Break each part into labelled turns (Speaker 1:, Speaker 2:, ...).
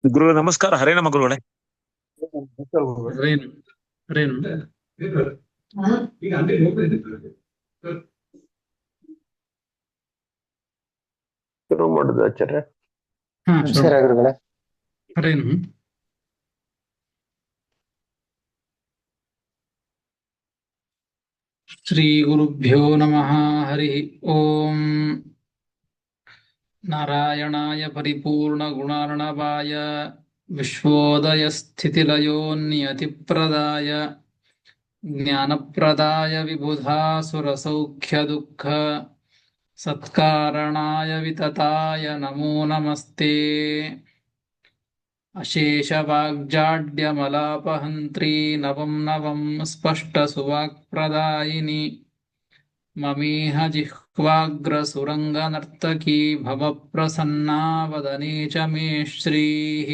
Speaker 1: ಗುರು ನಮಸ್ಕಾರ. ಹರೇ ನಮ್ಮ ಗುರುಗಳೇ.
Speaker 2: ಹರೇನು ಹರೇನು
Speaker 3: ಶುರು ಮಾಡುದು ಆಚಾರ್ಯ.
Speaker 2: ಹಾ
Speaker 4: ನಮಸ್ಕಾರ ಗುರುಗಳೇ.
Speaker 2: ಹರೇನು ಶ್ರೀ ಗುರುಭ್ಯೋ ನಮಃ. ಹರಿ ಓಂ. ನಾರಾಯಣಾಯ ಪರಿಪೂರ್ಣ ಗುಣಾರ್ಣವಾಯ ವಿಶ್ವೋದಯ ಸ್ಥಿತಿಲಯೋ ನಿಯತಿಪ್ರದಾಯ ಜ್ಞಾನಪ್ರದಾಯ ವಿಬುಧಾಸುರಸೌಖ್ಯ ದುಃಖ ಸತ್ಕಾರಣಾಯ ವಿತತಾಯ ನಮೋ ನಮಸ್ತೆ. ಅಶೇಷವಾಗ್ಜಾಡ್ಯಮಲಾಪಹಂತ್ರಿ ನವಂ ನವಂ ಸ್ಪಷ್ಟಸುವಾಕ್ಪ್ರದಾಯಿನಿ ಮಮೇಹ ಜಿಹ್ವಾಗ್ರಸುರಂಗನರ್ತಕೀ ಭವಪ್ರಸನ್ನಾ ವದನೆ ಚ ಮೇ ಶ್ರೀಃ.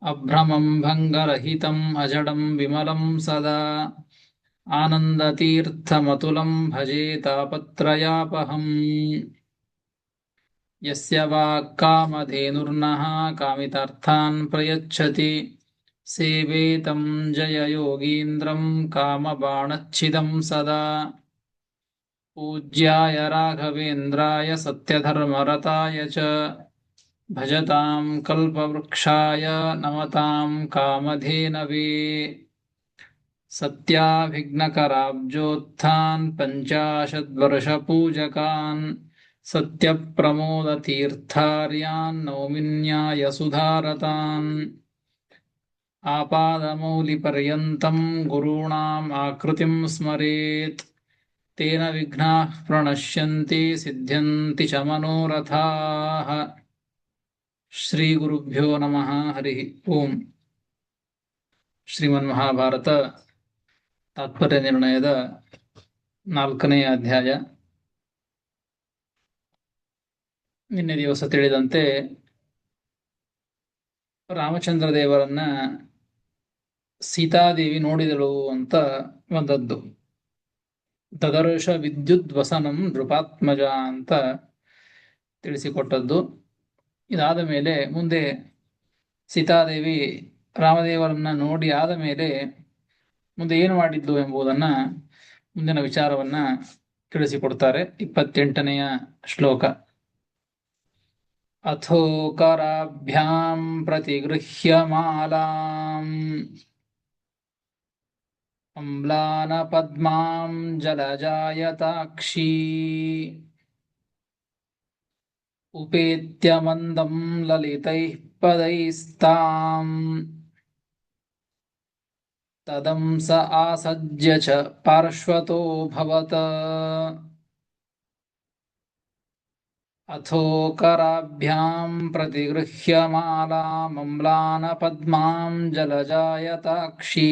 Speaker 2: ಅಭ್ರಮಂ ಭಂಗರಹಿತಂ ಅಜಡಂ ವಿಮಲಂ ಸದಾ ಆನಂದತೀರ್ಥಮತುಲಂ ಭಜೆ ತಾಪತ್ರಯಾಪಹಂ. ಯಸ್ಯ ವಾಕ್ಕಾಮಧೇನುರ್ನಃ ಕಾಮಿತಾರ್ಥಾನ್ ಪ್ರಯಚ್ಛತಿ ಸೇವೆ तं ಜಯಯೋಗೀಂದ್ರಂ ಕಾಮಬಾಣಚ್ಛಿದಂ ಸದಾ. ಪೂಜ್ಯಾಯ ರಾಘವೇಂದ್ರಾಯ ಸತ್ಯಧರ್ಮರತಾಯ ಚ ಭಜತಾಂ ಕಲ್ಪವೃಕ್ಷಾಯ ನಮತಾಂ ಕಾಮಧೇನವೇ. ಸತ್ಯಾಭಿಘ್ನಕರಾಬ್ಜೋತ್ಥಾನ್ ಪಂಚಾಶದ್ವರ್ಷಪೂಜಕಾನ್ ಸತ್ಯಪ್ರಮೋದತೀರ್ಥಾರ್ಯಾನ್ ನೌಮಿನ್ಯಾಯಸುಧಾರತಾನ್. ಆಪಾದಮೌಲಿಪರ್ಯಂತಂ ಗುರುಣಾಂ ಆಕೃತಿಂ ಸ್ಮರೇತ್ ತೇನ ವಿಘ್ನಾಃ ಪ್ರಣಶ್ಯಂತಿ ಸಿದ್ಧ್ಯಂತಿ ಚ ಮನೋರಥಾಃ. ಶ್ರೀ ಗುರುಭ್ಯೋ ನಮಃ. ಹರಿ ಓಂ. ಶ್ರೀಮನ್ಮಹಾಭಾರತ ತಾತ್ಪರ್ಯ ನಿರ್ಣಯದ 4ನೇ ಅಧ್ಯಾಯ. ನಿನ್ನೆ ದಿವಸ ತಿಳಿದಂತೆ ರಾಮಚಂದ್ರ ದೇವರನ್ನ ಸೀತಾದೇವಿ ನೋಡಿದಳು ಅಂತ ಬಂದದ್ದು. ತದರ್ಶ ವಿದ್ಯುದ್ವಸನಂ ನೃಪಾತ್ಮಜ ಅಂತ ತಿಳಿಸಿಕೊಟ್ಟದ್ದು. ಇದಾದ ಮೇಲೆ ಮುಂದೆ ಸೀತಾದೇವಿ ರಾಮದೇವರನ್ನ ನೋಡಿ ಆದ ಮೇಲೆ ಮುಂದೆ ಏನು ಮಾಡಿದ್ಲು ಎಂಬುದನ್ನ ಮುಂದಿನ ವಿಚಾರವನ್ನ ತಿಳಿಸಿಕೊಡ್ತಾರೆ. 28ನೆಯ ಶ್ಲೋಕ. ಅಥೋ ಕರಾಭ್ಯಾಂ ಪ್ರತಿಗೃಹ್ಯ ಮಾಲಾಂ ಅಮ್ಲಾನ ಪದ್ಮಾಂ ಜಲಜಾಯತಾಕ್ಷಿ ಉಪೇತ್ಯ ಮಂದಂ ಲಲಿತೈಃ ಪದೈಸ್ತಾಂ ತದಂಸ ಆಸಜ್ಯ ಚ ಪಾರ್ಶ್ವತೋऽಭವತ್. ಅಥೋ ಕರಾಭ್ಯಾಂ ಪ್ರತಿಗೃಹ್ಯ ಮಾಲಾಮಮ್ಲಾನ ಪದ್ಮಾಂ ಜಲಜಾಯತಾಕ್ಷಿ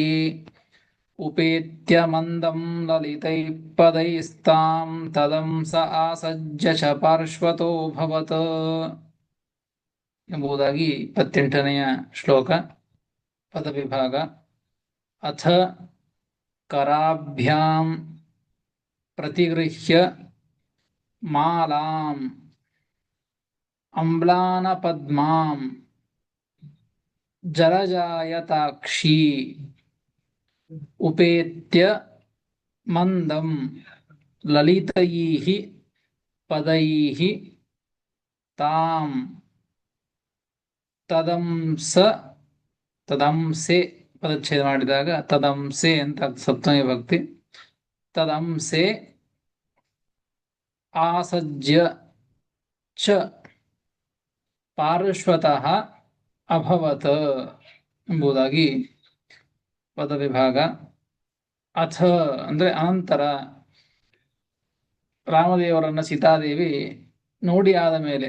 Speaker 2: ಉಪೇತ್ಯ ಮಂದಂ ಲಲಿತೈಃ ಪದೈಸ್ತಾಂ ತದಂಸ ಆಸಜ್ಯ ಚ ಪಾರ್ಶ್ವತೋऽಭವತ್ ಎಂಬುದಾಗಿ 28ನೆಯ ಶ್ಲೋಕ ಪದವಿಭಾಗ. ಅಥ ಕರಾಭ್ಯಾಂ ಪ್ರತಿಗೃಹ್ಯ ಮಾಲಾಂ ಅಮ್ಲಾನ ಪದ್ಮಾಂ ಜಲಜಾಯತಾಕ್ಷಿ ಉಪೇತ್ಯ ಮಂದಂ ಲಲಿತೈಃ ಪದೈಃ ತಾಂ ತದಂಸೆ ಪದಚ್ಛೇದ ಮಾಡಿದಾಗ ತದಂಸೆ ಅಂತ ಸಪ್ತಮಿ ಭಕ್ತಿ. ತದಂಸೆ ಆಸಜ್ಯ ಚ ಪಾರ್ಶ್ವತಃ ಅಭವತ್ ಎಂಬುದಾಗಿ ಪದವಿಭಾಗ. ಅಥ ಅಂದ್ರೆ ಅನಂತರ ರಾಮದೇವರನ್ನ ಸೀತಾದೇವಿ ನೋಡಿ ಆದ ಮೇಲೆ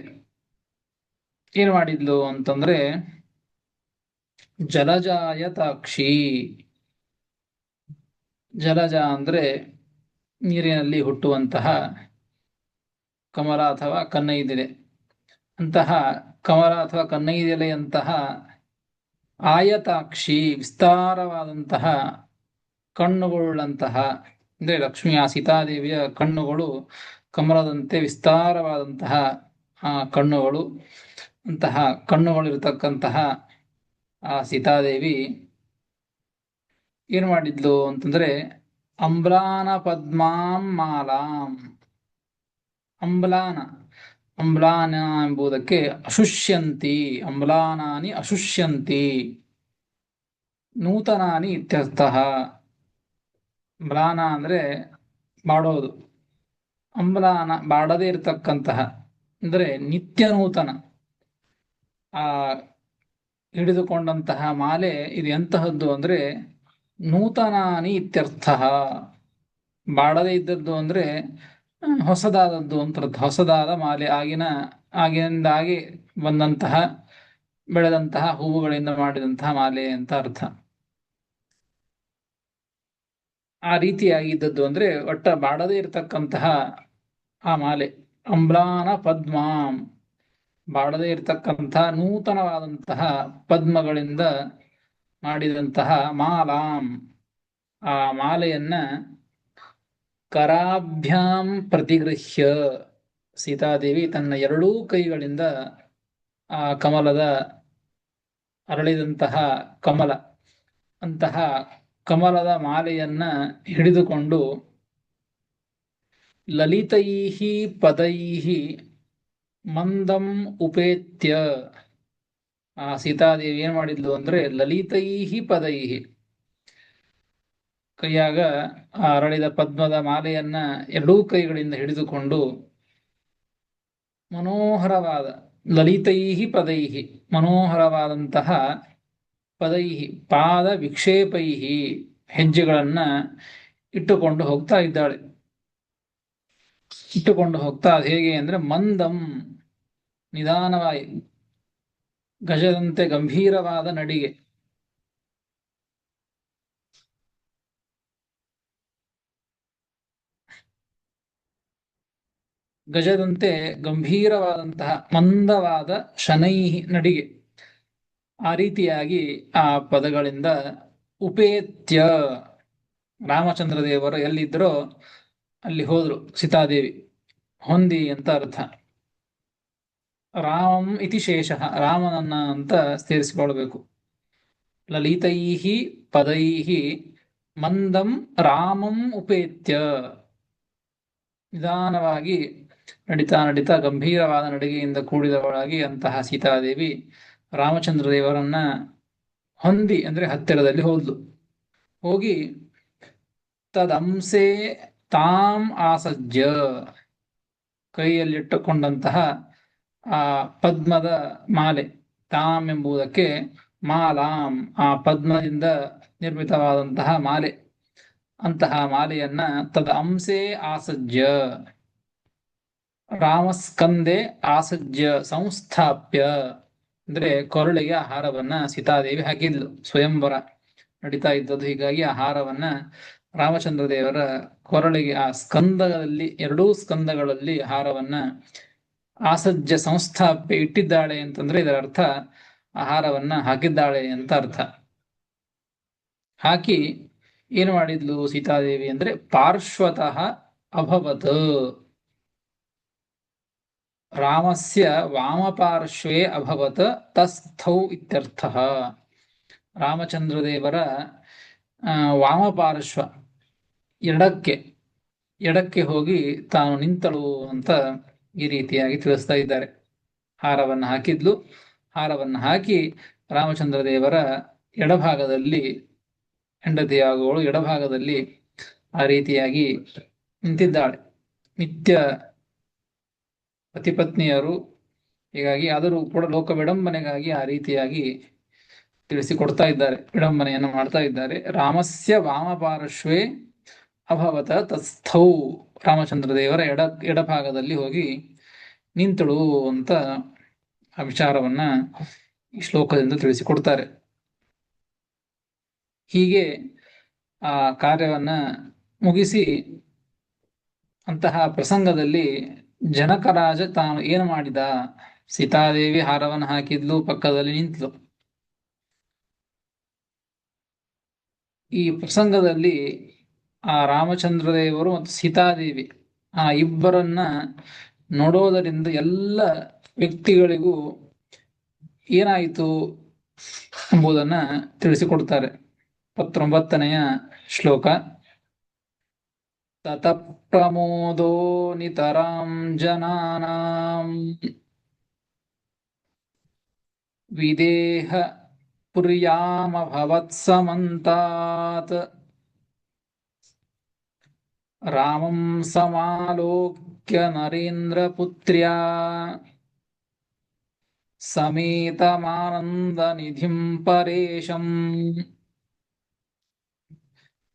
Speaker 2: ಏನು ಮಾಡಿದ್ಲು ಅಂತಂದ್ರೆ ಜಲಜಾಯತಾಕ್ಷಿ. ಜಲಜ ಅಂದ್ರೆ ನೀರಿನಲ್ಲಿ ಹುಟ್ಟುವಂತಹ ಕಮಲ ಅಥವಾ ಕನ್ನೈದಿಲೆ. ಅಂತಹ ಕಮಲ ಅಥವಾ ಕನ್ನೈದಿಲೆಯಂತಹ ಆಯತಾಕ್ಷಿ ವಿಸ್ತಾರವಾದಂತಹ ಕಣ್ಣುಗಳುಳ್ಳಂತಹ ಅಂದ್ರೆ ಲಕ್ಷ್ಮಿಯ ಸೀತಾದೇವಿಯ ಕಣ್ಣುಗಳು ಕಮಲದಂತೆ ವಿಸ್ತಾರವಾದಂತಹ ಕಣ್ಣುಗಳು. ಅಂತಹ ಕಣ್ಣುಗಳಿರತಕ್ಕಂತಹ ಆ ಸೀತಾದೇವಿ ಏನು ಮಾಡಿದ್ಲು ಅಂತಂದ್ರೆ ಅಂಬ್ಲಾನ ಪದ್ಮಾಂ ಮಾಲಾಂ. ಅಂಬ್ಲಾನ ಅಂಬ್ಲಾನ ಎಂಬುದಕ್ಕೆ ಅಶುಷ್ಯಂತಿ, ಅಂಬ್ಲಾನಾನಿ ಅಶುಷ್ಯಂತಿ ನೂತನಾನಿ ಇತ್ಯರ್ಥಃ. ಮ್ಲಾನ ಅಂದ್ರೆ ಬಾಡೋದು, ಅಂಬ್ಲಾನ ಬಾಡದೇ ಇರತಕ್ಕಂತಹ ಅಂದ್ರೆ ನಿತ್ಯ ನೂತನ. ಆ ಹಿಡಿದುಕೊಂಡಂತಹ ಮಾಲೆ ಇದು ಎಂತಹದ್ದು ಅಂದ್ರೆ ನೂತನಾನಿ ಇತ್ಯರ್ಥ. ಬಾಡದೇ ಇದ್ದದ್ದು ಅಂದ್ರೆ ಹೊಸದಾದದ್ದು ಅಂತ ಅರ್ಥ. ಹೊಸದಾದ ಮಾಲೆ, ಆಗಿನಿಂದಾಗಿ ಬಂದಂತಹ ಬೆಳೆದಂತಹ ಹೂವುಗಳಿಂದ ಮಾಡಿದಂತಹ ಮಾಲೆ ಅಂತ ಅರ್ಥ. ಆ ರೀತಿಯಾಗಿದ್ದದ್ದು ಅಂದ್ರೆ ಒಟ್ಟ ಬಾಡದೇ ಇರತಕ್ಕಂತಹ ಆ ಮಾಲೆ. ಅಂಬ್ಲಾನ ಪದ್ಮಾಂ, ಬಾಡದೇ ಇರತಕ್ಕಂತಹ ನೂತನವಾದಂತಹ ಪದ್ಮಗಳಿಂದ ಮಾಡಿದಂತಹ ಮಾಲಾಂ, ಆ ಮಾಲೆಯನ್ನ ಕರಾಭ್ಯಾಂ ಪ್ರತಿಗೃಹ್ಯ ಸೀತಾದೇವಿ ತನ್ನ ಎರಡೂ ಕೈಗಳಿಂದ ಆ ಕಮಲದ ಅರಳಿದಂತಹ ಕಮಲ ಅಂತಹ ಕಮಲದ ಮಾಲೆಯನ್ನ ಹಿಡಿದುಕೊಂಡು ಲಲಿತೈಹಿ ಪದೈಹಿ ಮಂದಂ ಉಪೇತ್ಯ, ಆ ಸೀತಾದೇವಿ ಏನ್ ಮಾಡಿದ್ಲು ಅಂದ್ರೆ ಲಲಿತೈಹಿ ಪದೈಹಿ, ಕೈಯಾಗ ಆ ಅರಳಿದ ಪದ್ಮದ ಮಾಲೆಯನ್ನ ಎರಡೂ ಕೈಗಳಿಂದ ಹಿಡಿದುಕೊಂಡು ಮನೋಹರವಾದ ಲಲಿತೈಹಿ ಪದೈಹಿ, ಮನೋಹರವಾದಂತಹ ಪದೈಹಿ ಪಾದ ವಿಕ್ಷೇಪೈಹಿ, ಹೆಜ್ಜೆಗಳನ್ನ ಇಟ್ಟುಕೊಂಡು ಹೋಗ್ತಾ ಇದ್ದಾಳೆ. ಇಟ್ಟುಕೊಂಡು ಹೋಗ್ತಾ ಅದು ಹೇಗೆ ಅಂದ್ರೆ ಮಂದಂ ನಿಧಾನವಾಗಿ, ಗಜದಂತೆ ಗಂಭೀರವಾದ ನಡಿಗೆ. ಗಜದಂತೆ ಗಂಭೀರವಾದಂತಹ ಮಂದವಾದ ಶನೈಹಿ ನಡಿಗೆ. ಆ ರೀತಿಯಾಗಿ ಆ ಪದಗಳಿಂದ ಉಪೇತ್ಯ, ರಾಮಚಂದ್ರ ದೇವರು ಎಲ್ಲಿದ್ದರೋ ಅಲ್ಲಿ ಹೋದ್ರು ಸೀತಾದೇವಿ, ಹೊಂದಿ ಅಂತ ಅರ್ಥ. ರಾಮಂ ಇತಿ ಶೇಷಃ, ರಾಮನನ್ನ ಅಂತ ಸೇರಿಸಿಕೊಳ್ಬೇಕು. ಲಲಿತೈಹಿ ಪದೈಹಿ ಮಂದಂ ರಾಮಂ ಉಪೇತ್ಯ, ನಿಧಾನವಾಗಿ ನಡಿತಾ ನಡಿತಾ ಗಂಭೀರವಾದ ನಡಿಗೆಯಿಂದ ಕೂಡಿದವಳಾಗಿ ಅಂತಹ ಸೀತಾದೇವಿ ರಾಮಚಂದ್ರ ದೇವರನ್ನ ಹೊಂದಿ ಅಂದ್ರೆ ಹತ್ತಿರದಲ್ಲಿ ಹೋದ್ಲು. ಹೋಗಿ ತದಂಸೆ ತಾಂ ಆಸಜ್ಯ, ಕೈಯಲ್ಲಿಟ್ಟುಕೊಂಡಂತಹ ಆ ಪದ್ಮದ ಮಾಲೆ, ತಾಮ್ ಎಂಬುದಕ್ಕೆ ಮಾಲಾಂ, ಆ ಪದ್ಮದಿಂದ ನಿರ್ಮಿತವಾದಂತಹ ಮಾಲೆ, ಅಂತಹ ಮಾಲೆಯನ್ನ ತದ ಅಂಸೆ ಆಸಜ್ಯ, ರಾಮಸ್ಕಂದೆ ಆಸಜ್ಯ ಸಂಸ್ಥಾಪ್ಯ, ಅಂದ್ರೆ ಕೊರಳಿಗೆ ಆಹಾರವನ್ನ ಸೀತಾದೇವಿ ಹಾಕಿದ್ಲು. ಸ್ವಯಂವರ ನಡೀತಾ ಇದ್ದದ್ದು, ಹೀಗಾಗಿ ಆಹಾರವನ್ನ ರಾಮಚಂದ್ರ ದೇವರ ಕೊರಳಿಗೆ ಆ ಸ್ಕಂದಗಳಲ್ಲಿ, ಎರಡೂ ಸ್ಕಂದಗಳಲ್ಲಿ ಆಹಾರವನ್ನ ಆಸಜ್ಯ ಸಂಸ್ಥಾಪ್ಯ ಇಟ್ಟಿದ್ದಾಳೆ ಅಂತಂದ್ರೆ ಇದರ ಅರ್ಥ ಆಹಾರವನ್ನ ಹಾಕಿದ್ದಾಳೆ ಅಂತ ಅರ್ಥ. ಹಾಕಿ ಏನು ಮಾಡಿದ್ಲು ಸೀತಾದೇವಿ ಅಂದ್ರೆ ಪಾರ್ಶ್ವತಃ ಅಭವತ್, ರಾಮಸ್ಯ ವಾಮಪಾರ್ಶ್ವೇ ಅಭವತ್ ತಸ್ಥೌ ಇತ್ಯರ್ಥಃ. ರಾಮಚಂದ್ರ ದೇವರ ವಾಮಪಾರ್ಶ್ವ ಎಡಕ್ಕೆ ಹೋಗಿ ತಾನು ನಿಂತಳು ಅಂತ ಈ ರೀತಿಯಾಗಿ ತಿಳಿಸ್ತಾ ಇದ್ದಾರೆ. ಹಾರವನ್ನು ಹಾಕಿದ್ಲು, ಹಾರವನ್ನು ಹಾಕಿ ರಾಮಚಂದ್ರ ದೇವರ ಎಡಭಾಗದಲ್ಲಿ, ಹೆಂಡತಿಯಾಗುವಳು ಎಡಭಾಗದಲ್ಲಿ ಆ ರೀತಿಯಾಗಿ ನಿಂತಿದ್ದಾಳೆ. ನಿತ್ಯ ಪತಿಪತ್ನಿಯರು, ಹೀಗಾಗಿ ಆದರೂ ಕೂಡ ಲೋಕ ವಿಡಂಬನೆಗಾಗಿ ಆ ರೀತಿಯಾಗಿ ತಿಳಿಸಿಕೊಡ್ತಾ ಇದ್ದಾರೆ, ವಿಡಂಬನೆಯನ್ನು ಮಾಡ್ತಾ ಇದ್ದಾರೆ. ರಾಮಸ್ಯ ವಾಮಪಾರ್ಶ್ವೇ ಅಭವತ ತಸ್ಥೌ, ರಾಮಚಂದ್ರ ದೇವರ ಎಡಭಾಗದಲ್ಲಿ ಹೋಗಿ ನಿಂತಳು ಅಂತ ಆ ವಿಚಾರವನ್ನ ಈ ಶ್ಲೋಕದಿಂದ ತಿಳಿಸಿಕೊಡ್ತಾರೆ. ಹೀಗೆ ಆ ಕಾರ್ಯವನ್ನ ಮುಗಿಸಿ ಅಂತಹ ಪ್ರಸಂಗದಲ್ಲಿ ಜನಕರಾಜ ತಾನು ಏನು ಮಾಡಿದ, ಸೀತಾದೇವಿ ಹಾರವನ್ನು ಹಾಕಿದ್ಲು, ಪಕ್ಕದಲ್ಲಿ ನಿಂತಲು. ಈ ಪ್ರಸಂಗದಲ್ಲಿ ಆ ರಾಮಚಂದ್ರ ದೇವರು ಮತ್ತು ಸೀತಾದೇವಿ ಆ ಇಬ್ಬರನ್ನ ನೋಡೋದರಿಂದ ಎಲ್ಲ ವ್ಯಕ್ತಿಗಳಿಗೂ ಏನಾಯಿತು ಎಂಬುದನ್ನ ತಿಳಿಸಿಕೊಡ್ತಾರೆ. 19ನೆಯ ಶ್ಲೋಕ. ತತಃ ಪ್ರಮೋದೋ ನಿತರಾಂ ಜನಾನಾಂ ವಿದೇಹ ಪುರ್ಯಾಮಭವತ್ಸಮಂತಾತ್ ರಾಮಂ ಸಮಾಲೋಕ್ಯ ನರೇಂದ್ರಪುತ್ರ್ಯಾ ಸಮೇತಮಾನಂದನಿಧಿಂ ಪರೇಶಂ.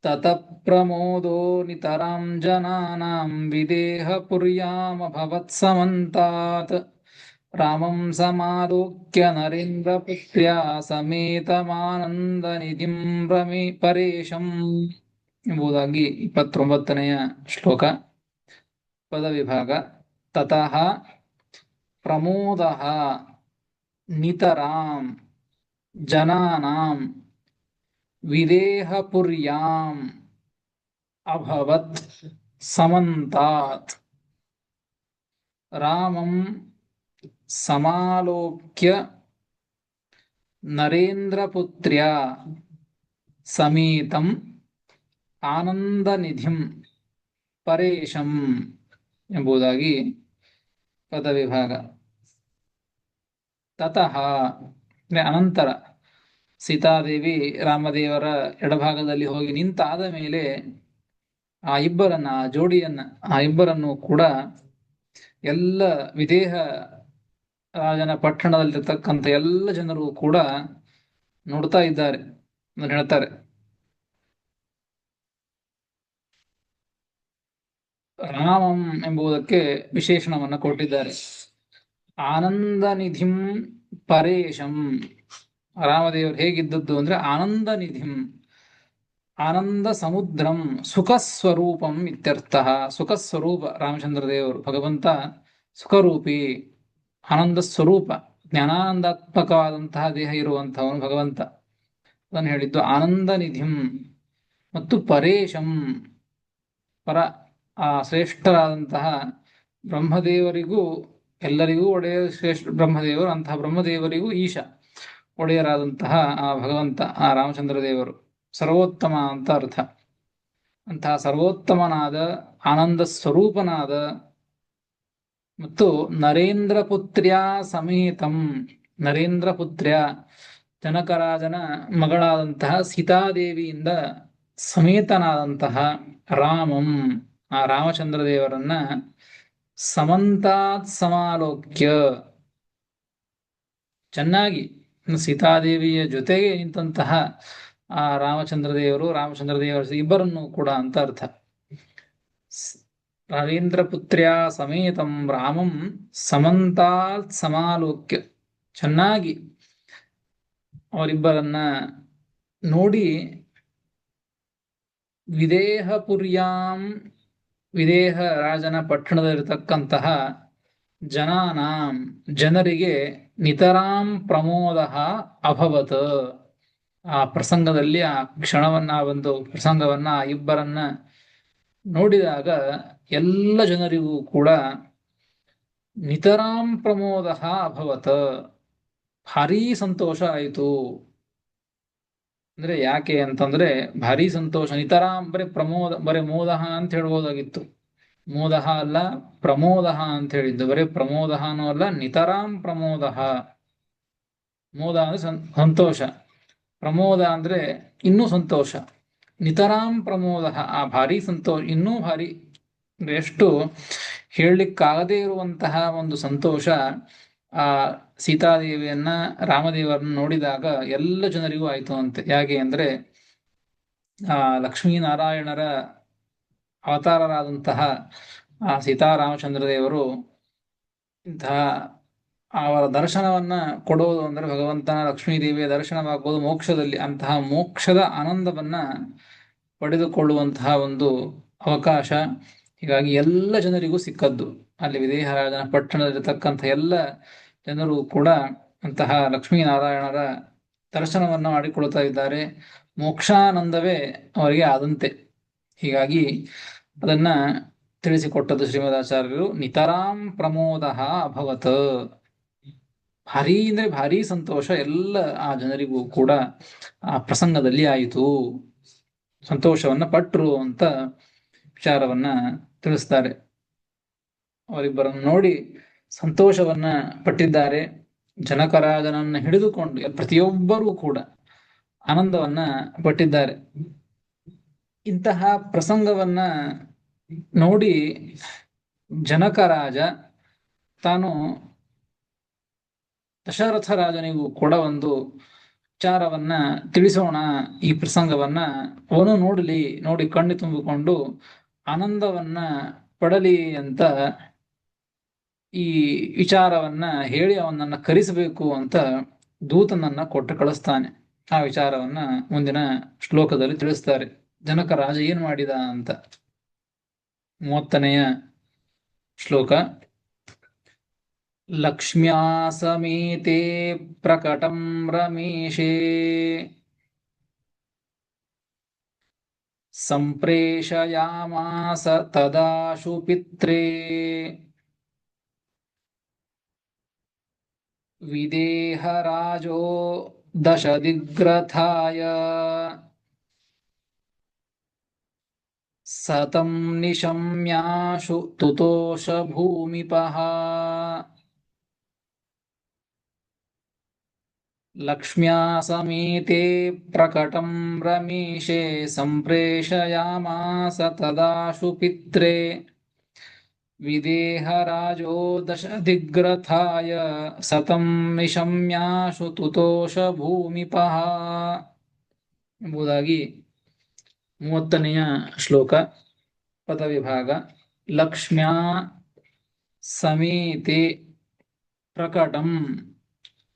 Speaker 2: ತತಃ ಪ್ರಮೋದೋ ನಿತರಾಂ ಜನಾನಾಂ ವಿದೇಹ ಪುರ್ಯಾಮಭವತ್ಸಮಂತಾತ್ ರಾಮಂ ಸಮಾಲೋಕ್ಯ ನರೇಂದ್ರಪುತ್ರ್ಯಾ ಸಮೇತಮಾನಂದನಿಧಿಂ ಪರೇಶಂ ಎಂಬುದಾಗಿ 29ನೆಯ ಶ್ಲೋಕ. ಪದವಿಭಾಗ. ತತಃ ಪ್ರಮೋದಃ ನಿತರಾಂ ಜನಾನಾಂ ವಿದೇಹಪುರ್ಯಾಂ ಅಭವತ್ ಸಮಂತಾತ್ ರಾಮಂ ಸಮಾಲೋಕ್ಯ ನರೇಂದ್ರಪುತ್ರ್ಯಾ ಸಮೇತಂ ಆನಂದನಿಧಿಂ ಪರೇಶಂ ಎಂಬುದಾಗಿ ಪದವಿಭಾಗ. ತತಃ ಅನಂತರ ಸೀತಾದೇವಿ ರಾಮದೇವರ ಎಡಭಾಗದಲ್ಲಿ ಹೋಗಿ ನಿಂತಾದ ಮೇಲೆ ಆ ಇಬ್ಬರನ್ನ, ಆ ಜೋಡಿಯನ್ನ, ಆ ಇಬ್ಬರನ್ನು ಕೂಡ ಎಲ್ಲ ವಿದೇಹ ರಾಜನ ಪಟ್ಟಣದಲ್ಲಿರ್ತಕ್ಕಂಥ ಎಲ್ಲ ಜನರು ಕೂಡ ನೋಡ್ತಾ ಇದ್ದಾರೆ ಅಂತ ಹೇಳ್ತಾರೆ. ರಾಮಂ ಎಂಬುದಕ್ಕೆ ವಿಶೇಷಣವನ್ನು ಕೊಟ್ಟಿದ್ದಾರೆ. ಆನಂದನಿಧಿಂ ಪರೇಶಂ. ರಾಮದೇವರು ಹೇಗಿದ್ದದ್ದು ಅಂದ್ರೆ ಆನಂದ ನಿಧಿಂ, ಆನಂದ ಸಮುದ್ರಂ, ಸುಖಸ್ವರೂಪಂ ಇತ್ಯರ್ಥ. ಸುಖಸ್ವರೂಪ ರಾಮಚಂದ್ರ ದೇವರು, ಭಗವಂತ ಸುಖರೂಪಿ, ಆನಂದ ಸ್ವರೂಪ, ಜ್ಞಾನಾನಂದಾತ್ಮಕವಾದಂತಹ ದೇಹ ಇರುವಂತಹವನು ಭಗವಂತ. ಅದನ್ನು ಹೇಳಿದ್ದು ಆನಂದ ನಿಧಿಂ. ಮತ್ತು ಪರೇಶಂ, ಪರ, ಆ ಶ್ರೇಷ್ಠರಾದಂತಹ ಬ್ರಹ್ಮದೇವರಿಗೂ ಎಲ್ಲರಿಗೂ ಒಡೆಯ ಶ್ರೇಷ್ಠ ಬ್ರಹ್ಮದೇವರು, ಅಂತಹ ಬ್ರಹ್ಮದೇವರಿಗೂ ಈಶ, ಒಡೆಯರಾದಂತಹ ಆ ಭಗವಂತ, ಆ ರಾಮಚಂದ್ರ ದೇವರು ಸರ್ವೋತ್ತಮ ಅಂತ ಅರ್ಥ. ಅಂತಹ ಸರ್ವೋತ್ತಮನಾದ, ಆನಂದ ಸ್ವರೂಪನಾದ ಮತ್ತು ನರೇಂದ್ರ ಪುತ್ರ್ಯ ಸಮೇತಂ, ನರೇಂದ್ರ ಪುತ್ರ್ಯ ಜನಕರಾಜನ ಮಗಳಾದಂತಹ ಸೀತಾದೇವಿಯಿಂದ ಸಮೇತನಾದಂತಹ ರಾಮಂ, ಆ ರಾಮಚಂದ್ರ ದೇವರನ್ನ ಸಮಂತಾತ್ ಸಮಾಲೋಕ್ಯ, ಚೆನ್ನಾಗಿ ಸೀತಾದೇವಿಯ ಜೊತೆಗೆ ನಿಂತಹ ಆ ರಾಮಚಂದ್ರ ದೇವರ ಇಬ್ಬರನ್ನು ಕೂಡ ಅಂತ ಅರ್ಥ. ನರೇಂದ್ರ ಪುತ್ರ್ಯ ಸಮೇತಂ ರಾಮಂ ಸಮಂತಾತ್ ಸಮಾಲೋಕ್ಯ, ಚೆನ್ನಾಗಿ ಅವರಿಬ್ಬರನ್ನ ನೋಡಿ ವಿದೇಹಪುರ್ಯಾಂ, ವಿದೇಹ ರಾಜನ ಪಟ್ಟಣದಲ್ಲಿರತಕ್ಕಂತಹ ಜನಾನಾಂ, ಜನರಿಗೆ ನಿತರಾಂ ಪ್ರಮೋದ ಅಭವತ್. ಆ ಪ್ರಸಂಗದಲ್ಲಿ, ಆ ಕ್ಷಣವನ್ನ, ಒಂದು ಪ್ರಸಂಗವನ್ನ, ಆ ಇಬ್ಬರನ್ನ ನೋಡಿದಾಗ ಎಲ್ಲ ಜನರಿಗೂ ಕೂಡ ನಿತರಾಂ ಪ್ರಮೋದ ಅಭವತ್, ಭಾರೀ ಸಂತೋಷ ಆಯಿತು. ಅಂದ್ರೆ ಯಾಕೆ ಅಂತಂದ್ರೆ ಭಾರೀ ಸಂತೋಷ. ನಿತರಾಂ ಬರೀ ಪ್ರಮೋದ, ಬರೀ ಮೋದಹ ಅಂತ ಹೇಳ್ಬೋದಾಗಿತ್ತು. ಮೋದಹ ಅಲ್ಲ, ಪ್ರಮೋದಹ ಅಂತ ಹೇಳಿದ್ದು. ಬರೀ ಪ್ರಮೋದಹನೂ ಅಲ್ಲ, ನಿತರಾಂ ಪ್ರಮೋದ. ಮೋದ ಅಂದ್ರೆ ಸಂತೋಷ, ಪ್ರಮೋದ ಅಂದ್ರೆ ಇನ್ನೂ ಸಂತೋಷ. ನಿತರಾಂ ಪ್ರಮೋದ, ಆ ಭಾರಿ ಸಂತೋಷ, ಇನ್ನೂ ಭಾರಿ, ಎಷ್ಟು ಹೇಳಲಿಕ್ಕಾಗದೇ ಇರುವಂತಹ ಒಂದು ಸಂತೋಷ ಆ ಸೀತಾದೇವಿಯನ್ನ, ರಾಮದೇವರನ್ನ ನೋಡಿದಾಗ ಎಲ್ಲ ಜನರಿಗೂ ಆಯ್ತು ಅಂತೆ. ಯಾಕೆ ಅಂದ್ರೆ ಆ ಲಕ್ಷ್ಮೀನಾರಾಯಣರ ಅವತಾರರಾದಂತಹ ಆ ಸೀತಾರಾಮಚಂದ್ರ ದೇವರು ಇಂತಹ ಅವರ ದರ್ಶನವನ್ನ ಕೊಡೋದು ಅಂದ್ರೆ, ಭಗವಂತನ ಲಕ್ಷ್ಮೀದೇವಿಯ ದರ್ಶನವಾಗುವುದು ಮೋಕ್ಷದಲ್ಲಿ, ಅಂತಹ ಮೋಕ್ಷದ ಆನಂದವನ್ನ ಪಡೆದುಕೊಳ್ಳುವಂತಹ ಒಂದು ಅವಕಾಶ. ಹೀಗಾಗಿ ಎಲ್ಲ ಜನರಿಗೂ ಸಿಕ್ಕದ್ದು. ಅಲ್ಲಿ ವಿದೇಹರಾಜನ ಪಟ್ಟಣದಲ್ಲಿರತಕ್ಕಂಥ ಎಲ್ಲ ಜನರು ಕೂಡ ಅಂತಹ ಲಕ್ಷ್ಮೀನಾರಾಯಣರ ದರ್ಶನವನ್ನು ಮಾಡಿಕೊಳ್ತಾ ಇದ್ದಾರೆ. ಮೋಕ್ಷಾನಂದವೇ ಅವರಿಗೆ ಆದಂತೆ. ಹೀಗಾಗಿ ಅದನ್ನ ತಿಳಿಸಿಕೊಟ್ಟದ್ದು ಶ್ರೀಮದಾಚಾರ್ಯರು. ನಿತರಾಂ ಪ್ರಮೋದ ಅಭವತ್. ಭಾರಿ ಅಂದ್ರೆ ಭಾರಿ ಸಂತೋಷ ಎಲ್ಲ ಆ ಜನರಿಗೂ ಕೂಡ ಆ ಪ್ರಸಂಗದಲ್ಲಿ ಆಯಿತು, ಸಂತೋಷವನ್ನ ಪಟ್ರು ಅಂತ ವಿಚಾರವನ್ನ ತಿಳಿಸ್ತಾರೆ. ಅವರಿಬ್ಬರನ್ನು ನೋಡಿ ಸಂತೋಷವನ್ನ ಪಟ್ಟಿದ್ದಾರೆ. ಜನಕರಾಜನನ್ನ ಹಿಡಿದುಕೊಂಡು ಪ್ರತಿಯೊಬ್ಬರೂ ಕೂಡ ಆನಂದವನ್ನ ಪಟ್ಟಿದ್ದಾರೆ. ಇಂತಹ ಪ್ರಸಂಗವನ್ನ ನೋಡಿ ಜನಕರಾಜ ತಾನು ದಶರಥ ರಾಜನಿಗೂ ಕೂಡ ಒಂದು ವಿಚಾರವನ್ನ ತಿಳಿಸೋಣ, ಈ ಪ್ರಸಂಗವನ್ನ ಅವನು ನೋಡಿ ಕಣ್ಣು ತುಂಬಿಕೊಂಡು ಆನಂದವನ್ನ ಪಡಲಿ ಅಂತ ಈ ವಿಚಾರವನ್ನ ಹೇಳಿ ಅವನನ್ನ ಕರೆಸಬೇಕು ಅಂತ ದೂತನನ್ನ ಕೊಟ್ಟು ಕಳಿಸ್ತಾನೆ. ಆ ವಿಚಾರವನ್ನ ಮುಂದಿನ ಶ್ಲೋಕದಲ್ಲಿ ತಿಳಿಸ್ತಾರೆ. ಜನಕ ರಾಜ ಏನ್ ಮಾಡಿದ ಅಂತ. 30ನೆಯ ಶ್ಲೋಕ. ಲಕ್ಷ್ಮ್ಯಾ ಸಮೇತೆ ಪ್ರಕಟಂ ರಮೇಶೇ ಸಂಪ್ರೇಷಯಾಮಾಸ ತದಾಶು ಪಿತ್ರೇ ವಿದೇಹರಾಜೋ ದಶದಿಗ್ರಥಾಯ ಸತಂ ನಿಶಮ್ಯಾಶು ತುತೋಷ ಭೂಮಿಪಃ. ಲಕ್ಷ್ಮ್ಯಾ ಸಮೇತೆ ಪ್ರಕಟಂ ರಮೇಶೇ ಸಂಪ್ರೇಷಯಾಮಾಸ ತದಾಶು ಪಿತ್ರೇ ವಿದೇಹರಾಜೋ ದಶದಿಗ್ರಥಾಯ ಸತಂ ನಿಶಮ್ಯಾಶು ತುತೋಷ ಭೂಮಿಪಃ ಎಂಬುದಾಗಿ 30ನೆಯ ಶ್ಲೋಕ ಪದವಿಭಾಗ. ಲಕ್ಷ್ಮ್ಯಾ ಸಮೇತೆ ಪ್ರಕಟಂ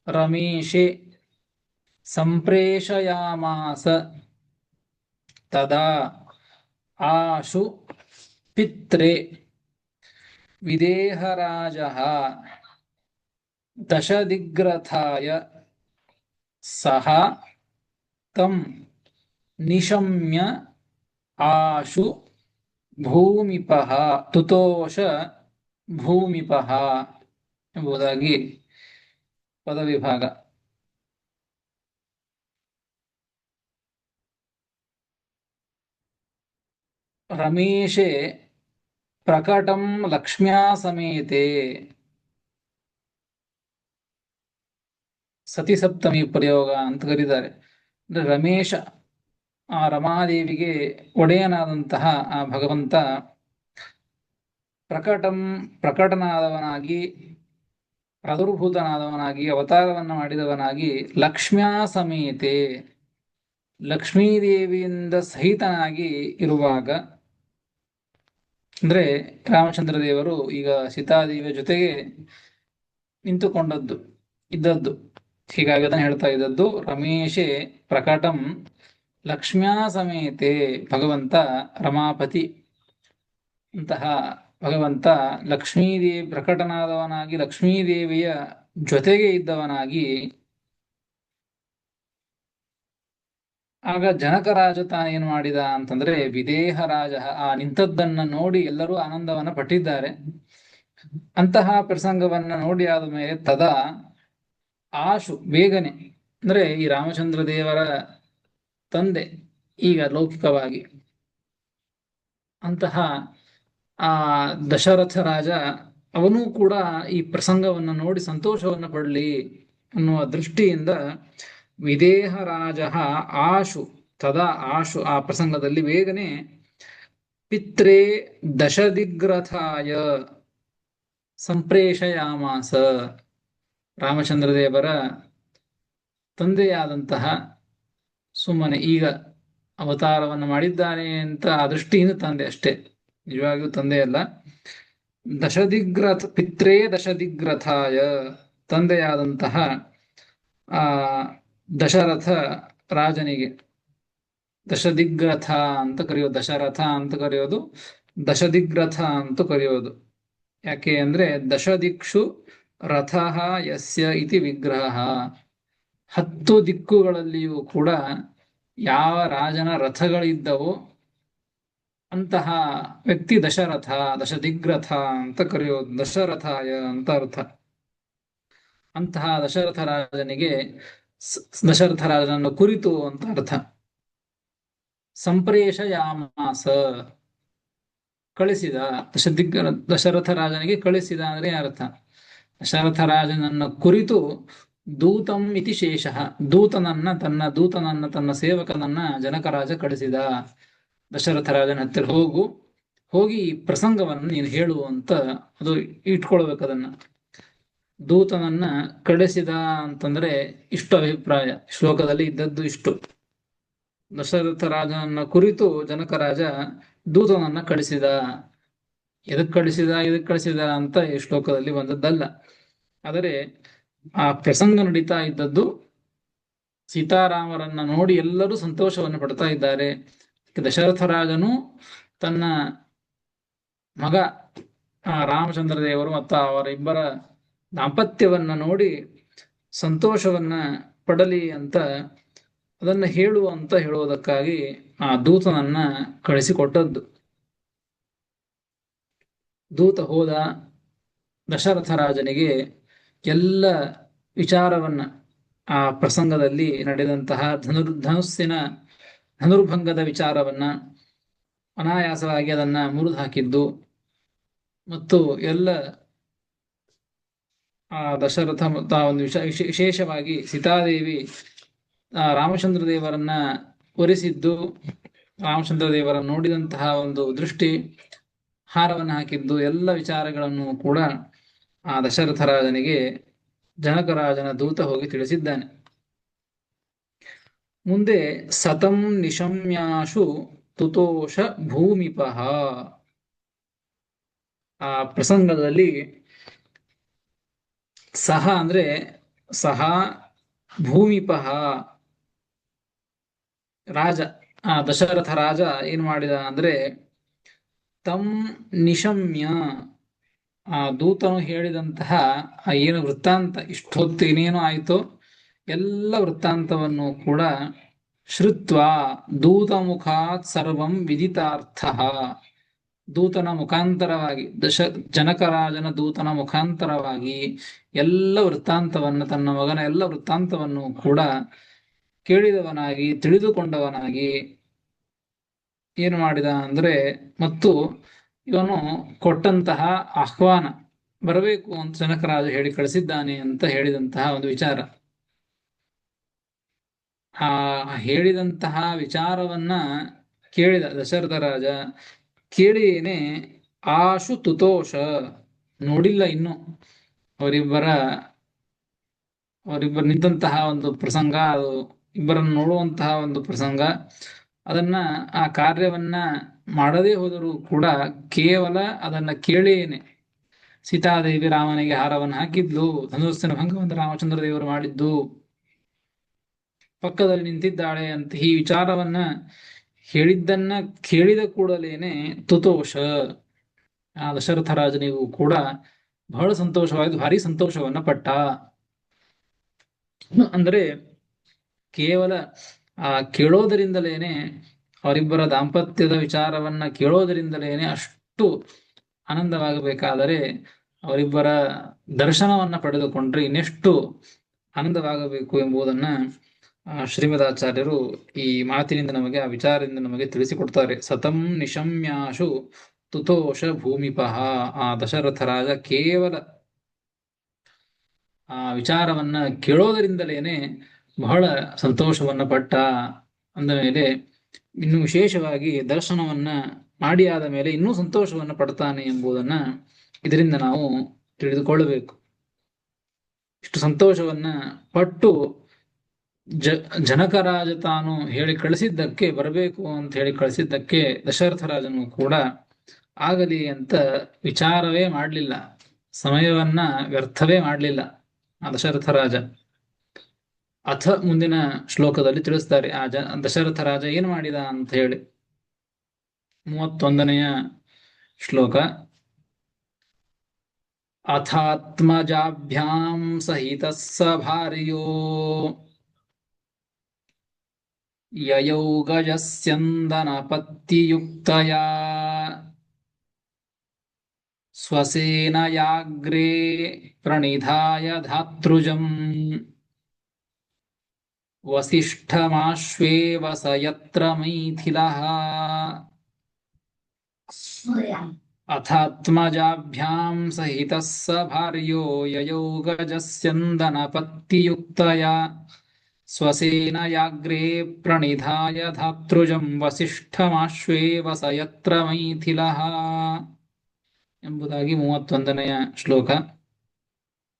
Speaker 2: ರಮೇಶೇ ಸಂಪ್ರೇಷಯಾಮಾಸ ತದಾ ಆಶು ಪಿತ್ರೇ ವಿದೇಹರಾಜಃ ದಶದಿಗ್ರಥಾಯ ಸಹ ತಂ ನಿಶಮ್ಯ ಆಶು ಭೂಮಿಪಃ ತುತೋಷ ಭೂಮಿಪಃ ಎಂಬುದಾಗಿ ಪದವಿಭಾಗ. ರಮೇಶೇ ಪ್ರಕಟಂ ಲಕ್ಷ್ಮ್ಯಾ ಸಮೇತೆ. ಸತಿ ಸಪ್ತಮಿ ಪ್ರಯೋಗ ಅಂತ ಕರೀತಾರೆ. ಅಂದ್ರೆ ರಮೇಶ, ಆ ರಮಾದೇವಿಗೆ ಒಡೆಯನಾದಂತಹ ಆ ಭಗವಂತ ಪ್ರಕಟನಾದವನಾಗಿ ಪ್ರಾದುರ್ಭೂತನಾದವನಾಗಿ ಅವತಾರವನ್ನು ಮಾಡಿದವನಾಗಿ ಲಕ್ಷ್ಮ್ಯಾ ಸಮೇತೆ ಲಕ್ಷ್ಮೀದೇವಿಯಿಂದ ಸಹಿತನಾಗಿ ಇರುವಾಗ, ಅಂದ್ರೆ ರಾಮಚಂದ್ರ ದೇವರು ಈಗ ಸೀತಾದೇವಿಯ ಜೊತೆಗೆ ಇದ್ದದ್ದು. ಹೀಗಾಗಿ ಅದನ್ನು ಹೇಳ್ತಾ ಇದ್ದದ್ದು. ರಮೇಶೇ ಪ್ರಕಟಂ ಲಕ್ಷ್ಮ್ಯಾ ಸಮೇತೆ, ಭಗವಂತ ರಮಾಪತಿ ಅಂತಹ ಭಗವಂತ ಲಕ್ಷ್ಮೀದೇವಿ ಪ್ರಕಟನಾದವನಾಗಿ ಲಕ್ಷ್ಮೀದೇವಿಯ ಜೊತೆಗೆ ಇದ್ದವನಾಗಿ. ಆಗ ಜನಕರಾಜ ತಾನೇನು ಮಾಡಿದ ಅಂತಂದ್ರೆ ವಿದೇಹರಾಜ ಆ ನಿಂತದ್ದನ್ನ ನೋಡಿ ಎಲ್ಲರೂ ಆನಂದವನ್ನ ಪಟ್ಟಿದ್ದಾರೆ. ಅಂತಹ ಪ್ರಸಂಗವನ್ನ ನೋಡಿ ಆದ ಮೇಲೆ ತದಾ ಆಶು ಬೇಗನೆ, ಅಂದ್ರೆ ಈ ರಾಮಚಂದ್ರ ದೇವರ ತಂದೆ ಈಗ ಲೌಕಿಕವಾಗಿ ಅಂತಹ ಆ ದಶರಥ ರಾಜ ಅವನೂ ಕೂಡ ಈ ಪ್ರಸಂಗವನ್ನು ನೋಡಿ ಸಂತೋಷವನ್ನು ಪಡಲಿ ಅನ್ನುವ ದೃಷ್ಟಿಯಿಂದ ವಿದೇಹರಾಜ ಆಶು ತದಾ ಆಶು ಆ ಪ್ರಸಂಗದಲ್ಲಿ ಬೇಗನೆ ಪಿತ್ರೇ ದಶದಿಗ್ರಥಾಯ ಸಂಪ್ರೇಷಯಾಮಾಸ, ರಾಮಚಂದ್ರ ದೇವರ ತಂದೆಯಾದಂತಹ ಸುಮ್ಮನೆ ಈಗ ಅವತಾರವನ್ನು ಮಾಡಿದ್ದಾನೆ ಅಂತ ಆ ದೃಷ್ಟಿಯಿಂದ ತಂದೆ ಅಷ್ಟೇ, ನಿಜವಾಗಿಯೂ ತಂದೆಯಲ್ಲ. ಪಿತ್ರೇ ದಶದಿಗ್ರಥಾಯ, ತಂದೆಯಾದಂತಹ ಆ ದಶರಥ ರಾಜನಿಗೆ. ದಶದಿಗ್ರಥ ಅಂತ ಕರೆಯೋದು, ದಶರಥ ಅಂತ ಕರೆಯೋದು, ದಶದಿಗ್ರಥ ಅಂತ ಕರೆಯೋದು. ಯಾಕೆ ಅಂದ್ರೆ ದಶದಿಕ್ಷು ರಥ ಯಸ್ಯ ಇತಿ ವಿಗ್ರಹ. 10 ದಿಕ್ಕುಗಳಲ್ಲಿಯೂ ಕೂಡ ಯಾವ ರಾಜನ ರಥಗಳಿದ್ದವೋ ಅಂತಹ ವ್ಯಕ್ತಿ ದಶರಥ, ದಶದಿಗ್ರಥ ಅಂತ ಕರೆಯೋದು. ದಶರಥಾಯ ಅಂತ ಅರ್ಥ. ಅಂತಹ ದಶರಥ ರಾಜನಿಗೆ ದಶರಥ ರಾಜನನ್ನು ಕುರಿತು ಅಂತ ಅರ್ಥ. ಸಂಪ್ರೇಷಯಾಮಾಸ, ಕಳಿಸಿದ. ದಶರಥ ರಾಜನಿಗೆ ಕಳಿಸಿದ ಅಂದ್ರೆ ಅರ್ಥ. ದಶರಥ ರಾಜನನ್ನ ಕುರಿತು ದೂತಂ ಇತಿ ಶೇಷಃ, ದೂತನನ್ನ ತನ್ನ ಸೇವಕನನ್ನ ಜನಕರಾಜ ಕಳಿಸಿದ. ದಶರಥ ರಾಜನ ಹತ್ತಿರ ಹೋಗಿ ಈ ಪ್ರಸಂಗವನ್ನು ನೀನು ಹೇಳು ಅಂತ ಅದು ಇಟ್ಕೊಳ್ಬೇಕು. ಅದನ್ನ ದೂತನನ್ನ ಕಳಿಸಿದ ಅಂತಂದ್ರೆ ಇಷ್ಟು ಅಭಿಪ್ರಾಯ. ಶ್ಲೋಕದಲ್ಲಿ ಇದ್ದದ್ದು ಇಷ್ಟು. ದಶರಥ ರಾಜನನ್ನ ಕುರಿತು ಜನಕರಾಜ ದೂತನನ್ನ ಕಳಿಸಿದ. ಇದಕ್ ಕಳಿಸಿದ ಅಂತ ಈ ಶ್ಲೋಕದಲ್ಲಿ ಬಂದದ್ದಲ್ಲ. ಆದರೆ ಆ ಪ್ರಸಂಗ ನಡೀತಾ ಇದ್ದದ್ದು ಸೀತಾರಾಮರನ್ನ ನೋಡಿ ಎಲ್ಲರೂ ಸಂತೋಷವನ್ನು ಪಡ್ತಾ ಇದ್ದಾರೆ. ದಶರಥ ರಾಜನು ತನ್ನ ಮಗ ರಾಮಚಂದ್ರ ದೇವರು ಮತ್ತು ಅವರ ಇಬ್ಬರ ದಾಂಪತ್ಯವನ್ನ ನೋಡಿ ಸಂತೋಷವನ್ನ ಪಡಲಿ ಅಂತ ಅದನ್ನ ಹೇಳುವುದಕ್ಕಾಗಿ ಆ ದೂತನನ್ನ ಕಳಿಸಿಕೊಟ್ಟದ್ದು. ದೂತ ಹೋದ, ದಶರಥ ರಾಜನಿಗೆ ಎಲ್ಲ ವಿಚಾರವನ್ನ, ಆ ಪ್ರಸಂಗದಲ್ಲಿ ನಡೆದಂತಹ ಧನುರ್ಭಂಗದ ವಿಚಾರವನ್ನ ಅನಾಯಾಸವಾಗಿ ಅದನ್ನ ಮುರಿದು ಹಾಕಿದ್ದು ಮತ್ತು ಎಲ್ಲ ಆ ದಶರಥ ಮತ್ತು ಆ ಒಂದು ವಿಶೇಷವಾಗಿ ಸೀತಾದೇವಿ ರಾಮಚಂದ್ರ ದೇವರನ್ನ ಒರೆಸಿದ್ದು, ರಾಮಚಂದ್ರ ದೇವರನ್ನು ನೋಡಿದಂತಹ ಒಂದು ದೃಷ್ಟಿ, ಹಾರವನ್ನು ಹಾಕಿದ್ದು, ಎಲ್ಲ ವಿಚಾರಗಳನ್ನು ಕೂಡ ಆ ದಶರಥ ರಾಜನಿಗೆ ಜನಕರಾಜನ ದೂತ ಹೋಗಿ ತಿಳಿಸಿದ್ದಾನೆ. ಮುಂದೆ ಸತಂ ನಿಶಮ್ಯಾಶು ತುತೋಷ ಭೂಮಿಪಃ, ಆ ಪ್ರಸಂಗದಲ್ಲಿ ಸಹ ಅಂದ್ರೆ ಸಹ ಭೂಮಿಪಃ ರಾಜ, ಆ ದಶರಥ ರಾಜ ಏನ್ ಮಾಡಿದ ಅಂದ್ರೆ ತಂ ನಿಶಮ್ಯ, ಆ ದೂತನು ಹೇಳಿದಂತಹ ಏನು ವೃತ್ತಾಂತ, ಇಷ್ಟೊತ್ತು ಏನೇನು ಆಯಿತೋ ಎಲ್ಲ ವೃತ್ತಾಂತವನ್ನು ಕೂಡ ಶ್ರುತ್ವ ದೂತ ಮುಖಾತ್ ಸರ್ವಂ ವಿದಿತಾರ್ಥ, ದೂತನ ಮುಖಾಂತರವಾಗಿ ಜನಕರಾಜನ ದೂತನ ಮುಖಾಂತರವಾಗಿ ಎಲ್ಲ ವೃತ್ತಾಂತವನ್ನು, ತನ್ನ ಮಗನ ಎಲ್ಲ ವೃತ್ತಾಂತವನ್ನು ಕೂಡ ಕೇಳಿದವನಾಗಿ ತಿಳಿದುಕೊಂಡವನಾಗಿ ಏನು ಮಾಡಿದ ಅಂದ್ರೆ, ಮತ್ತು ಇವನು ಕೊಟ್ಟಂತಹ ಆಹ್ವಾನ ಬರಬೇಕು ಅಂತ ಜನಕರಾಜ ಹೇಳಿ ಕಳಿಸಿದ್ದಾನೆ ಅಂತ ಹೇಳಿದಂತಹ ಒಂದು ವಿಚಾರ. ಆ ಹೇಳಿದಂತಹ ವಿಚಾರವನ್ನ ಕೇಳಿದ ದಶರಥ ರಾಜ. ಕೇಳಿಯೇನೆ ಆಶು ತುತೋಷ, ನೋಡಿಲ್ಲ ಇನ್ನು ಅವರಿಬ್ಬರ ನಿಂತಹ ಒಂದು ಪ್ರಸಂಗ, ಅದು ಇಬ್ಬರನ್ನು ನೋಡುವಂತಹ ಒಂದು ಪ್ರಸಂಗ. ಅದನ್ನ ಆ ಕಾರ್ಯವನ್ನ ಮಾಡದೇ ಹೋದರೂ ಕೂಡ ಕೇವಲ ಅದನ್ನ ಕೇಳೇನೆ, ಸೀತಾದೇವಿ ರಾಮನಿಗೆ ಹಾರವನ್ನು ಹಾಕಿದ್ಲು, ಧನುಸ್ಸಿನ ಭಂಗವನ್ನು ರಾಮಚಂದ್ರ ದೇವರು ಮಾಡಿದ್ದು, ಪಕ್ಕದಲ್ಲಿ ನಿಂತಿದ್ದಾಳೆ ಅಂತ ಈ ವಿಚಾರವನ್ನ ಹೇಳಿದ್ದನ್ನ ಕೇಳಿದ ಕೂಡಲೇನೆ ತುತೋಷ, ಆ ದಶರಥ ರಾಜನಿಗೂ ಕೂಡ ಬಹಳ ಸಂತೋಷವಾಯಿತು, ಭಾರಿ ಸಂತೋಷವನ್ನ ಪಟ್ಟ. ಅಂದ್ರೆ ಕೇವಲ ಆ ಕೇಳೋದರಿಂದಲೇನೆ, ಅವರಿಬ್ಬರ ದಾಂಪತ್ಯದ ವಿಚಾರವನ್ನ ಕೇಳೋದರಿಂದಲೇನೆ ಅಷ್ಟು ಆನಂದವಾಗಬೇಕಾದರೆ ಅವರಿಬ್ಬರ ದರ್ಶನವನ್ನ ಪಡೆದುಕೊಂಡ್ರೆ ಇನ್ನೆಷ್ಟು ಆನಂದವಾಗಬೇಕು ಎಂಬುದನ್ನ ಶ್ರೀಮದಾಚಾರ್ಯರು ಈ ಮಾತಿನಿಂದ ನಮಗೆ, ಆ ವಿಚಾರದಿಂದ ನಮಗೆ ತಿಳಿಸಿಕೊಡ್ತಾರೆ. ಸತಂ ನಿಶಮ್ಯಾಶು ತುತೋಷ ಭೂಮಿಪಃ, ಆ ದಶರಥ ರಾಜ ಕೇವಲ ಆ ವಿಚಾರವನ್ನ ಕೇಳೋದರಿಂದಲೇನೆ ಬಹಳ ಸಂತೋಷವನ್ನ ಪಟ್ಟ. ಅಂದ ಮೇಲೆ ಇನ್ನು ವಿಶೇಷವಾಗಿ ದರ್ಶನವನ್ನ ಮಾಡಿ ಆದ ಮೇಲೆ ಇನ್ನೂ ಸಂತೋಷವನ್ನ ಪಡ್ತಾನೆ ಎಂಬುದನ್ನ ಇದರಿಂದ ನಾವು ತಿಳಿದುಕೊಳ್ಳಬೇಕು. ಇಷ್ಟು ಸಂತೋಷವನ್ನ ಪಟ್ಟು ಜನಕರಾಜ ತಾನು ಹೇಳಿ ಕಳಿಸಿದ್ದಕ್ಕೆ, ಬರಬೇಕು ಅಂತ ಹೇಳಿ ಕಳಿಸಿದ್ದಕ್ಕೆ ದಶರಥ ರಾಜನು ಕೂಡ ಆಗಲಿ ಅಂತ ವಿಚಾರವೇ ಮಾಡಲಿಲ್ಲ, ಸಮಯವನ್ನ ವ್ಯರ್ಥವೇ ಮಾಡಲಿಲ್ಲ ಆ ದಶರಥ ರಾಜ. ಅಥ ಮುಂದಿನ ಶ್ಲೋಕದಲ್ಲಿ ತಿಳಿಸ್ತಾರೆ ಆ ದಶರಥ ರಾಜ ಏನು ಮಾಡಿದ ಅಂತ ಹೇಳಿ. 31ನೆಯ ಶ್ಲೋಕ. ಅಥಾತ್ಮಜಾಭ್ಯಾಂ ಸಹಿತ ಸ ಭಾರ್ಯೋ ಯಯೌ ಗಜಸ್ಯಂದನ ಪತ್ತಿಯುಕ್ತಯಾ ಸ್ವಸೇನಯಾಗ್ರೇ ಪ್ರಣಿಧಾಯ ಧಾತೃಜಂ ವಸಿಷ್ಠಮಾಶ್ವೇವ ಸ ಯತ್ರ ಮೈಥಿಲಃ ಅಥಾತ್ಮಜಾಭ್ಯಾಂ ಸಹಿತಃ ಸ ಭಾರ್ಯೋ ಯಯೌ ಗಜಸ್ಯಂದನಪತ್ತಿಯುಕ್ತಯಾ ಸ್ವಸೇನಯಾಗ್ರೇ ಪ್ರಣಿಧಾಯ ಧಾತೃಜಂ ವಸಿಷ್ಠಮಾಶ್ವೇವ ಸ ಯತ್ರ ಮೈಥಿಲಃ ಎಂಬುದಾಗಿ 31ನೆಯ ಶ್ಲೋಕ.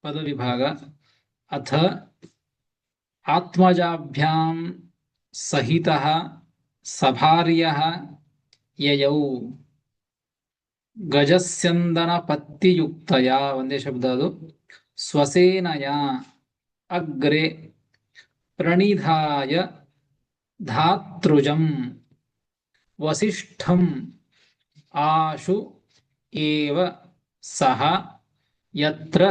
Speaker 2: ಪದವಿಭಾಗ. ಅಥ ಆತ್ಮಜಾಭ್ಯಾಂ ಸಹಿತಃ ಸಭಾರ್ಯಃ ಯಯೌ ಗಜಸ್ಯಂದನ ಪತ್ತಿಯುಕ್ತಯ, ಒಂದೇ ಶಬ್ದ ಅದು, ಸ್ವಸೇನಯ ಅಗ್ರೆ ಪ್ರಣಿಧಾಯ ಧಾತೃಜಂ ವಸಿಷ್ಠಂ ಆಶು ಏವ ಸಹ ಯತ್ರ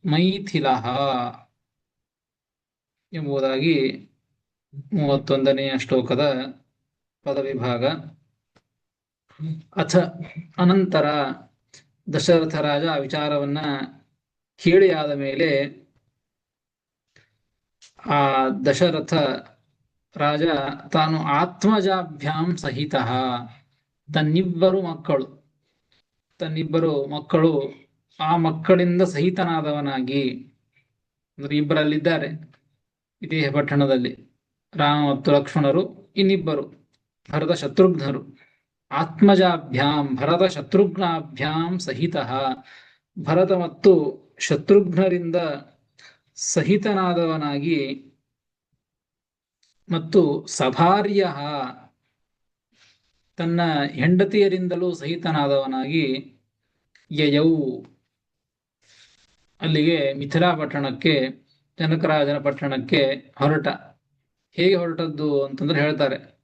Speaker 2: ಮೈಥಿಲಃ ಎಂಬುದಾಗಿ 31ನೆಯ ಶ್ಲೋಕದ ಪದವಿಭಾಗ. ಅಥ ಅನಂತರ ದಶರಥ ರಾಜ ವಿಚಾರವನ್ನ ಕೇಳಿ ಆದ ಮೇಲೆ ಆ ದಶರಥ ರಾಜ ತಾನು ಆತ್ಮಜಾಭ್ಯಾಂ ಸಹಿತ ತನ್ನಿಬ್ಬರು ಮಕ್ಕಳು ಆ ಮಕ್ಕಳಿಂದ ಸಹಿತನಾದವನಾಗಿ, ಅಂದ್ರೆ ಇಬ್ಬರಲ್ಲಿದ್ದಾರೆ ವಿದೇಹ ಪಟ್ಟಣದಲ್ಲಿ, ರಾಮ ಮತ್ತು ಲಕ್ಷ್ಮಣರು, ಇನ್ನಿಬ್ಬರು ಭರತ ಶತ್ರುಘ್ನರು. ಆತ್ಮಜಾಭ್ಯಾಂ ಭರತ ಶತ್ರುಘ್ನಾಭ್ಯಾಂ ಸಹಿತ, ಭರತ ಮತ್ತು ಶತ್ರುಘ್ನರಿಂದ ಸಹಿತನಾದವನಾಗಿ, ಮತ್ತು ಸಭಾರ್ಯ ತನ್ನ ಹೆಂಡತಿಯರಿಂದಲೂ ಸಹಿತನಾದವನಾಗಿ, ಯಯೌ ಅಲ್ಲಿಗೆ ಮಿಥಿಲಾ ಪಟ್ಟಣಕ್ಕೆ, ಜನಕರಾಜನ ಪಟ್ಟಣಕ್ಕೆ ಹೊರಟ. ಹೇಗೆ ಹೊರಟದ್ದು ಅಂತಂದ್ರೆ ಹೇಳ್ತಾರೆ,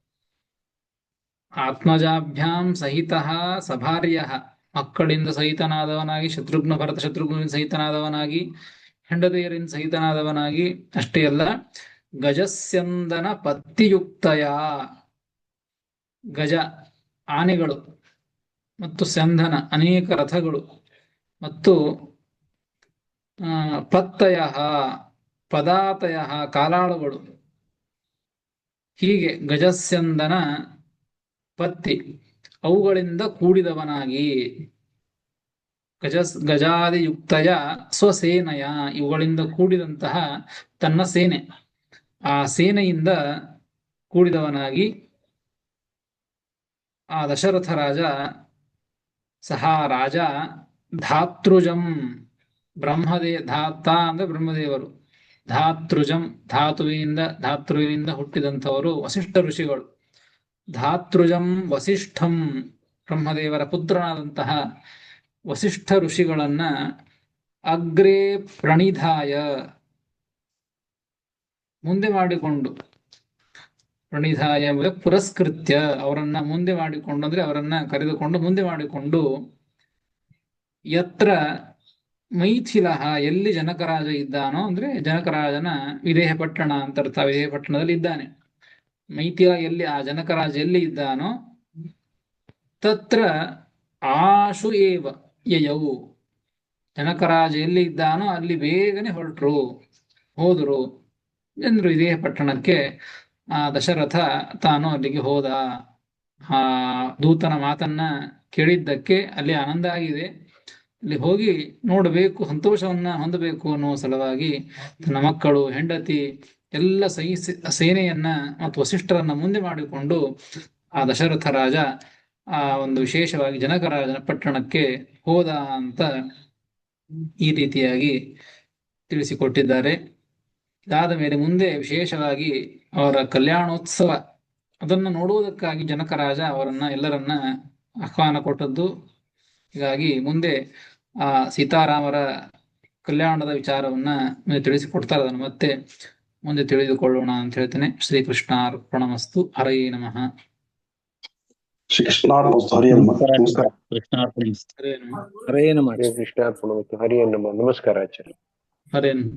Speaker 2: ಆತ್ಮಜಾಭ್ಯಾಂ ಸಹಿತ ಸಭಾರ್ಯ, ಮಕ್ಕಳಿಂದ ಸಹಿತನಾದವನಾಗಿ, ಭರತ ಶತ್ರುಘ್ನರಿಂದ ಸಹಿತನಾದವನಾಗಿ, ಹೆಂಡತಿಯರಿಂದ ಸಹಿತನಾದವನಾಗಿ, ಅಷ್ಟೇ ಅಲ್ಲ, ಗಜಸ್ಯಂದನ ಪತ್ತಿಯುಕ್ತಯ, ಗಜ ಆನೆಗಳು ಮತ್ತು ಸ್ಯಂದನ ಅನೇಕ ರಥಗಳು, ಮತ್ತು ಪತ್ತಯ ಪದಾತಯ ಕಾಲಾಳುಗಳು, ಹೀಗೆ ಗಜಸ್ಯಂದನ ಪತ್ತಿ ಅವುಗಳಿಂದ ಕೂಡಿದವನಾಗಿ, ಗಜಾದಿಯುಕ್ತಯ ಸ್ವಸೇನಯ ಇವುಗಳಿಂದ ಕೂಡಿದಂತಹ ತನ್ನ ಸೇನೆ, ಆ ಸೇನೆಯಿಂದ ಕೂಡಿದವನಾಗಿ ಆ ದಶರಥ ರಾಜ ಸಹ ರಾಜ ಧಾತೃಜಂ ಧಾತ ಅಂದ್ರೆ ಬ್ರಹ್ಮದೇವರು, ಧಾತೃಜಂ ಧಾತೃವಿನಿಂದ ಹುಟ್ಟಿದಂಥವರು ವಸಿಷ್ಠ ಋಷಿಗಳು, ಧಾತೃಜಂ ವಸಿಷ್ಠಂ ಬ್ರಹ್ಮದೇವರ ಪುತ್ರನಾದಂತಹ ವಸಿಷ್ಠ ಋಷಿಗಳನ್ನ ಅಗ್ರೇ ಪ್ರಣಿಧಾಯ ಮುಂದೆ ಮಾಡಿಕೊಂಡು, ಪ್ರಣಿಧಾಯ ಎಂಬುದು ಪುರಸ್ಕೃತ್ಯ ಅವರನ್ನ ಮುಂದೆ ಮಾಡಿಕೊಂಡು, ಅಂದ್ರೆ ಅವರನ್ನ ಕರೆದುಕೊಂಡು ಮುಂದೆ ಮಾಡಿಕೊಂಡು, ಯತ್ರ ಮೈಥಿಲ ಎಲ್ಲಿ ಜನಕರಾಜ ಇದ್ದಾನೋ, ಅಂದ್ರೆ ಜನಕರಾಜನ ವಿದೇಹ ಪಟ್ಟಣ ಅಂತ ಅರ್ಥ, ವಿದೇಹ ಪಟ್ಟಣದಲ್ಲಿ ಇದ್ದಾನೆ. ಮೈಥಿಲ ಎಲ್ಲಿ, ಆ ಜನಕರಾಜ ಎಲ್ಲಿ ಇದ್ದಾನೋ, ತತ್ರ ಆಶು ಏವ ಯಯೌ, ಜನಕರಾಜ ಎಲ್ಲಿ ಇದ್ದಾನೋ ಅಲ್ಲಿ ಬೇಗನೆ ಹೋದರು ಎಂದ್ರು ವಿದೇಹ ಪಟ್ಟಣಕ್ಕೆ. ಆ ದಶರಥ ತಾನು ಅಲ್ಲಿಗೆ ಹೋದ. ಆ ದೂತನ ಮಾತನ್ನ ಕೇಳಿದ್ದಕ್ಕೆ ಅಲ್ಲಿ ಆನಂದ ಆಗಿದೆ. ಅಲ್ಲಿ ಹೋಗಿ ನೋಡಬೇಕು, ಸಂತೋಷವನ್ನ ಹೊಂದಬೇಕು ಅನ್ನುವ ಸಲುವಾಗಿ ತನ್ನ ಮಕ್ಕಳು, ಹೆಂಡತಿ ಎಲ್ಲ ಸೇನೆಯನ್ನ ಮತ್ತು ವಸಿಷ್ಠರನ್ನ ಮುಂದೆ ಮಾಡಿಕೊಂಡು ಆ ದಶರಥ ರಾಜ ಆ ಒಂದು ವಿಶೇಷವಾಗಿ ಜನಕರಾಜನ ಪಟ್ಟಣಕ್ಕೆ ಹೋದ ಅಂತ ಈ ರೀತಿಯಾಗಿ ತಿಳಿಸಿಕೊಟ್ಟಿದ್ದಾರೆ. ಇದಾದ ಮೇಲೆ ಮುಂದೆ ವಿಶೇಷವಾಗಿ ಅವರ ಕಲ್ಯಾಣೋತ್ಸವ ಅದನ್ನು ನೋಡುವುದಕ್ಕಾಗಿ ಜನಕರಾಜ ಎಲ್ಲರನ್ನ ಆಹ್ವಾನ ಕೊಟ್ಟದ್ದು. ಹೀಗಾಗಿ ಮುಂದೆ ಆ ಸೀತಾರಾಮರ ಕಲ್ಯಾಣದ ವಿಚಾರವನ್ನ ತಿಳಿಸಿಕೊಡ್ತಾರೆ. ಅದನ್ನು ಮತ್ತೆ ಮುಂದೆ ತಿಳಿದುಕೊಳ್ಳೋಣ ಅಂತ ಹೇಳ್ತೇನೆ. ಶ್ರೀಕೃಷ್ಣಾರ್ಪಣಮಸ್ತು. ಹರೇ ನಮಃ.
Speaker 1: ಶ್ರೀಕೃಷ್ಣಾರ್ಪಣಮಸ್ತು. ಹರೇ ನಮಃ. ನಮಸ್ಕಾರ.
Speaker 2: ಕೃಷ್ಣಾರ್ಪಣಮಸ್ತು. ಹರೇ ನಮಃ.
Speaker 3: ಹರೇ ನಮಃ. ನಮಸ್ಕಾರ ಆಚಾರ್ಯ.
Speaker 2: ಹರೇ ನಮಃ.